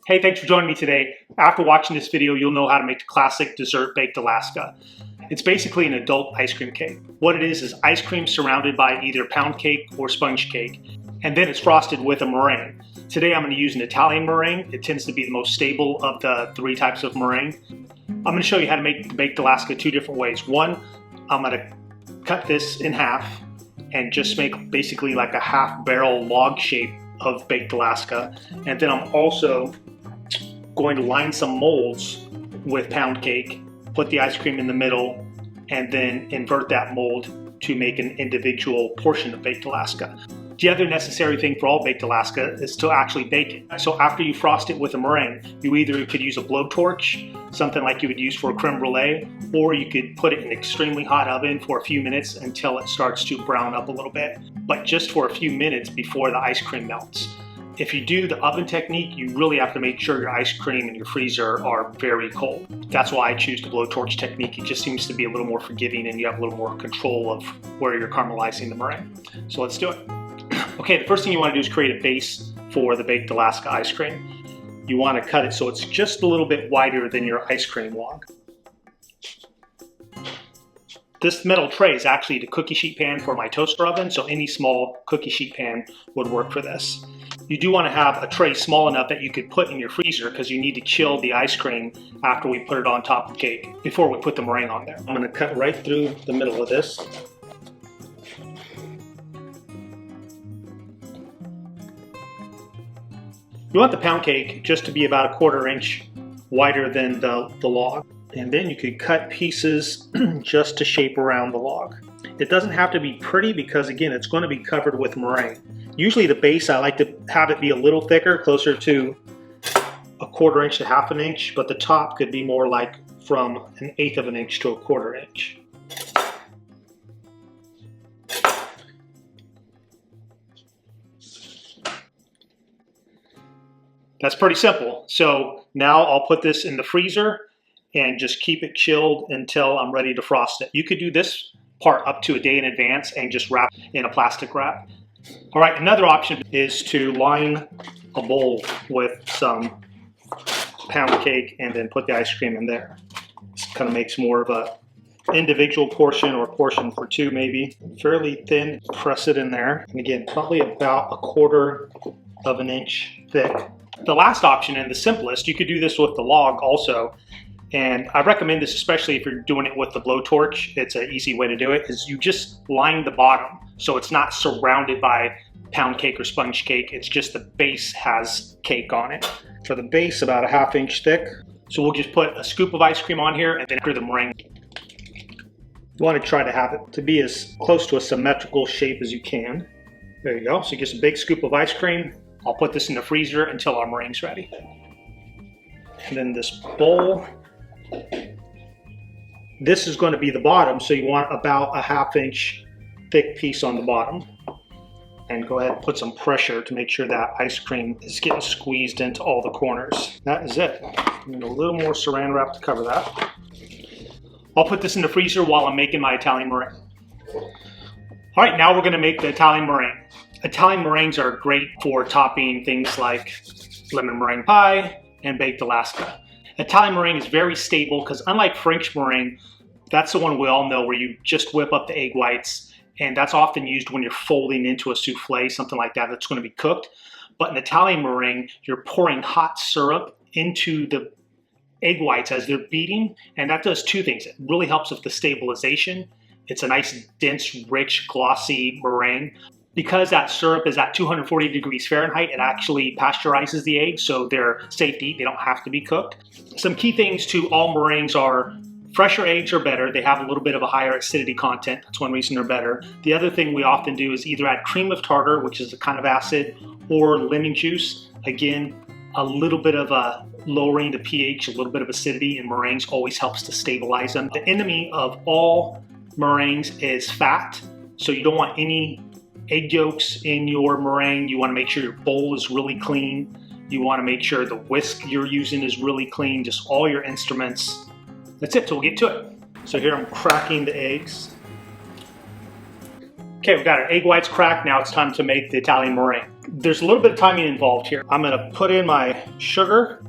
Hey, thanks for joining me today. After watching this video, you'll know how to make the classic dessert baked Alaska. It's basically an adult ice cream cake. What it is ice cream surrounded by either pound cake or sponge cake, and then it's frosted with a meringue. Today I'm going to use an Italian meringue. It tends to be the most stable of the three types of meringue. I'm going to show you how to make the baked Alaska two different ways. One, I'm going to cut this in half and just make basically like a half barrel log shape of baked Alaska. And then I'm also going to line some molds with pound cake, put the ice cream in the middle, and then invert that mold to make an individual portion of baked Alaska. The other necessary thing for all baked Alaska is to actually bake it. So after you frost it with a meringue, you either could use a blowtorch, something like you would use for a creme brulee, or you could put it in an extremely hot oven for a few minutes until it starts to brown up a little bit, but just for a few minutes before the ice cream melts. If you do the oven technique, you really have to make sure your ice cream and your freezer are very cold. That's why I choose the blowtorch technique. It just seems to be a little more forgiving and you have a little more control of where you're caramelizing the meringue. So let's do it. Okay, the first thing you want to do is create a base for the baked Alaska ice cream. You want to cut it so it's just a little bit wider than your ice cream log. This metal tray is actually the cookie sheet pan for my toaster oven, so any small cookie sheet pan would work for this. You do want to have a tray small enough that you could put in your freezer because you need to chill the ice cream after we put it on top of the cake, before we put the meringue on there. I'm going to cut right through the middle of this. You want the pound cake just to be about a 1/4 inch wider than the log. And then you could cut pieces just to shape around the log. It doesn't have to be pretty because again, it's going to be covered with meringue. Usually the base, I like to have it be a little thicker, closer to a 1/4 inch to 1/2 inch, but the top could be more like from 1/8 of an inch to a 1/4 inch. That's pretty simple. So now I'll put this in the freezer and just keep it chilled until I'm ready to frost it. You could do this part up to a day in advance and just wrap it in a plastic wrap. All right, another option is to line a bowl with some pound cake and then put the ice cream in there. This kind of makes more of a individual portion or a portion for two maybe. Fairly thin, press it in there. And again, probably about a 1/4 of an inch thick. The last option and the simplest, you could do this with the log also. And I recommend this especially if you're doing it with the blowtorch. It's an easy way to do it, is you just line the bottom so it's not surrounded by pound cake or sponge cake. It's just the base has cake on it. For the base, about a 1/2 inch thick. So we'll just put a scoop of ice cream on here and then after the meringue. You want to try to have it to be as close to a symmetrical shape as you can. There you go. So just a big scoop of ice cream. I'll put this in the freezer until our meringue's ready. And then this bowl. This is going to be the bottom, so you want about a 1/2 inch thick piece on the bottom. And go ahead and put some pressure to make sure that ice cream is getting squeezed into all the corners. That is it. Need a little more saran wrap to cover that. I'll put this in the freezer while I'm making my Italian meringue. All right, now we're going to make the Italian meringue. Italian meringues are great for topping things like lemon meringue pie and baked Alaska. Italian meringue is very stable because unlike French meringue, that's the one we all know where you just whip up the egg whites, and that's often used when you're folding into a souffle, something like that that's going to be cooked. But in Italian meringue, you're pouring hot syrup into the egg whites as they're beating, and that does two things. It really helps with the stabilization. It's a nice, dense, rich, glossy meringue. Because that syrup is at 240 degrees Fahrenheit, it actually pasteurizes the eggs, so they're safe to eat. They don't have to be cooked. Some key things to all meringues are fresher eggs are better. They have a little bit of a higher acidity content. That's one reason they're better. The other thing we often do is either add cream of tartar, which is a kind of acid, or lemon juice. Again, a little bit of a lowering the pH, a little bit of acidity in meringues always helps to stabilize them. The enemy of all meringues is fat, so you don't want any egg yolks in your meringue. You want to make sure your bowl is really clean. You want to make sure the whisk you're using is really clean, just all your instruments. That's it, so we'll get to it. So here I'm cracking the eggs. Okay, we've got our egg whites cracked. Now it's time to make the Italian meringue. There's a little bit of timing involved here. I'm gonna put in my sugar,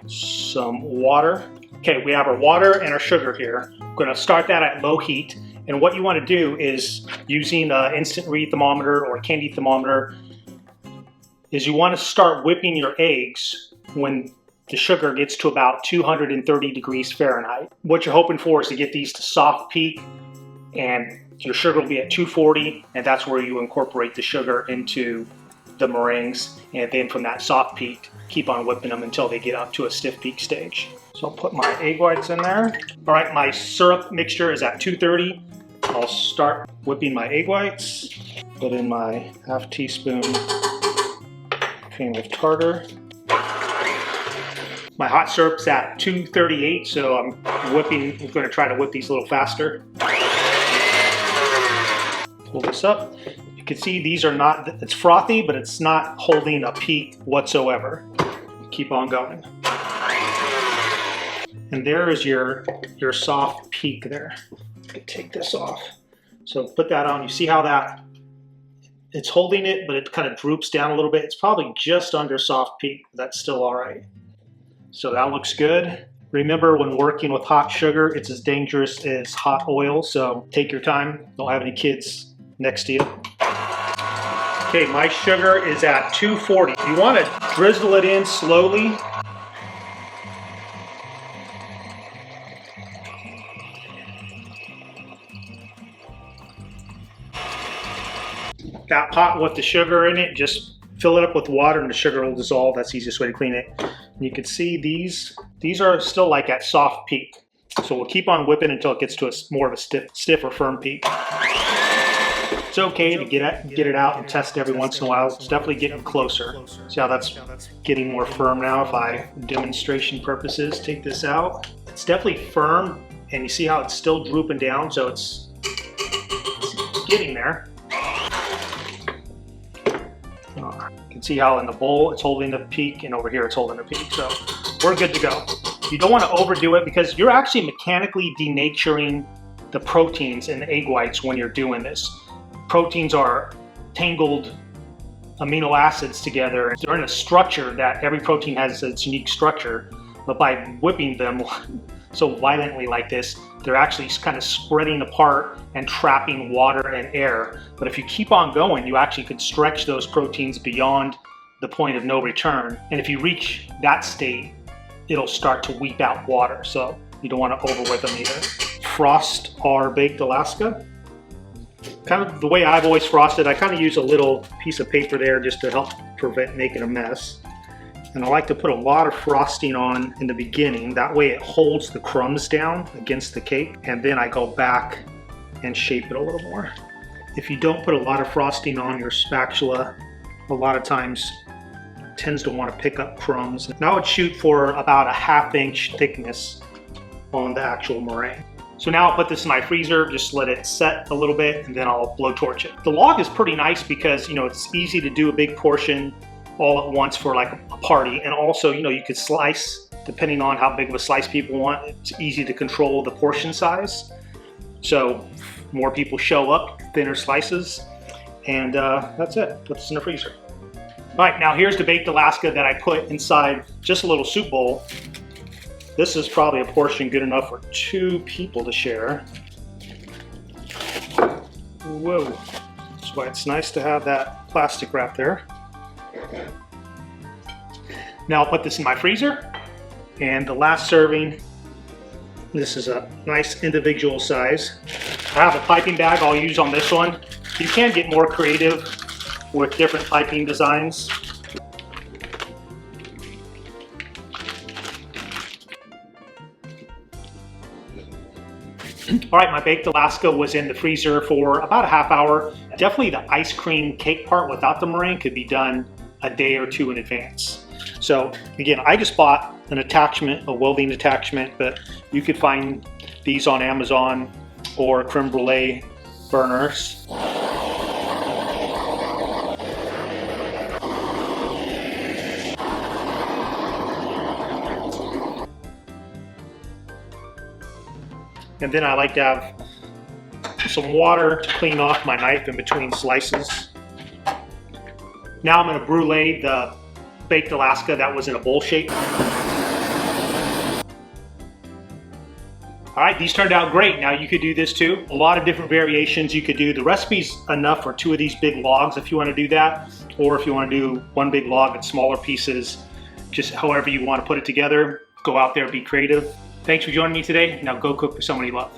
some water. Okay, we have our water and our sugar here. I'm gonna start that at low heat. And what you wanna do is, using an instant read thermometer or candy thermometer, is you wanna start whipping your eggs when the sugar gets to about 230 degrees Fahrenheit. What you're hoping for is to get these to soft peak, and your sugar will be at 240, and that's where you incorporate the sugar into the meringues, and then from that soft peak, keep on whipping them until they get up to a stiff peak stage. So I'll put my egg whites in there. All right, my syrup mixture is at 230. I'll start whipping my egg whites. Put in my half teaspoon cream of tartar. My hot syrup's at 238, so I'm going to try to whip these a little faster. Pull this up. You can see these are not, it's frothy, but it's not holding a peak whatsoever. Keep on going. And there is your soft peak there. Take this off. So put that on. You see how that, it's holding it, but it kind of droops down a little bit. It's probably just under soft peak. That's still all right. So that looks good. Remember, when working with hot sugar, it's as dangerous as hot oil, so take your time. Don't have any kids next to you. Okay, my sugar is at 240. You want to drizzle it in slowly. That pot with the sugar in it, just fill it up with water and the sugar will dissolve. That's the easiest way to clean it. And you can see these are still like at soft peak. So we'll keep on whipping until it gets to more of a stiff or firm peak. It's okay to get it out and test every once in a while. It's definitely getting closer. See how that's getting more firm now. If I, demonstration purposes, take this out. It's definitely firm, and you see how it's still drooping down, so it's getting there. You can see how in the bowl it's holding the peak, and over here it's holding the peak. So we're good to go. You don't want to overdo it because you're actually mechanically denaturing the proteins in the egg whites when you're doing this. Proteins are tangled amino acids together. They're in a structure that every protein has its unique structure, but by whipping them so violently like this, they're actually kind of spreading apart and trapping water and air. But if you keep on going, you actually could stretch those proteins beyond the point of no return. And if you reach that state, it'll start to weep out water. So you don't want to overwhip them either. Frost our baked Alaska. Kind of the way I've always frosted, I kind of use a little piece of paper there just to help prevent making a mess. And I like to put a lot of frosting on in the beginning. That way it holds the crumbs down against the cake. And then I go back and shape it a little more. If you don't put a lot of frosting on your spatula, a lot of times it tends to want to pick up crumbs. Now I would shoot for about a 1/2 inch thickness on the actual meringue. So now I'll put this in my freezer, just let it set a little bit, and then I'll blowtorch it. The log is pretty nice because, you know, it's easy to do a big portion all at once for like a party. And also, you know, you could slice, depending on how big of a slice people want. It's easy to control the portion size. So more people show up, thinner slices, and that's it. Put this in the freezer. All right, now here's the baked Alaska that I put inside just a little soup bowl. This is probably a portion good enough for 2 people to share. Whoa, that's why it's nice to have that plastic wrap there. Now I'll put this in my freezer, and the last serving, this is a nice individual size. I have a piping bag I'll use on this one. You can get more creative with different piping designs. All right, my baked Alaska was in the freezer for about a 1/2 hour. Definitely the ice cream cake part without the meringue could be done a day or 2 in advance. So again, I just bought an attachment, a welding attachment, but you could find these on Amazon or creme brulee burners. And then I like to have some water to clean off my knife in between slices. Now I'm going to brulee the baked Alaska that was in a bowl shape. All right, these turned out great. Now you could do this too. A lot of different variations you could do. The recipe's enough for 2 of these big logs if you want to do that, or if you want to do 1 big log in smaller pieces, just however you want to put it together. Go out there, be creative. Thanks for joining me today. Now go cook for someone you love.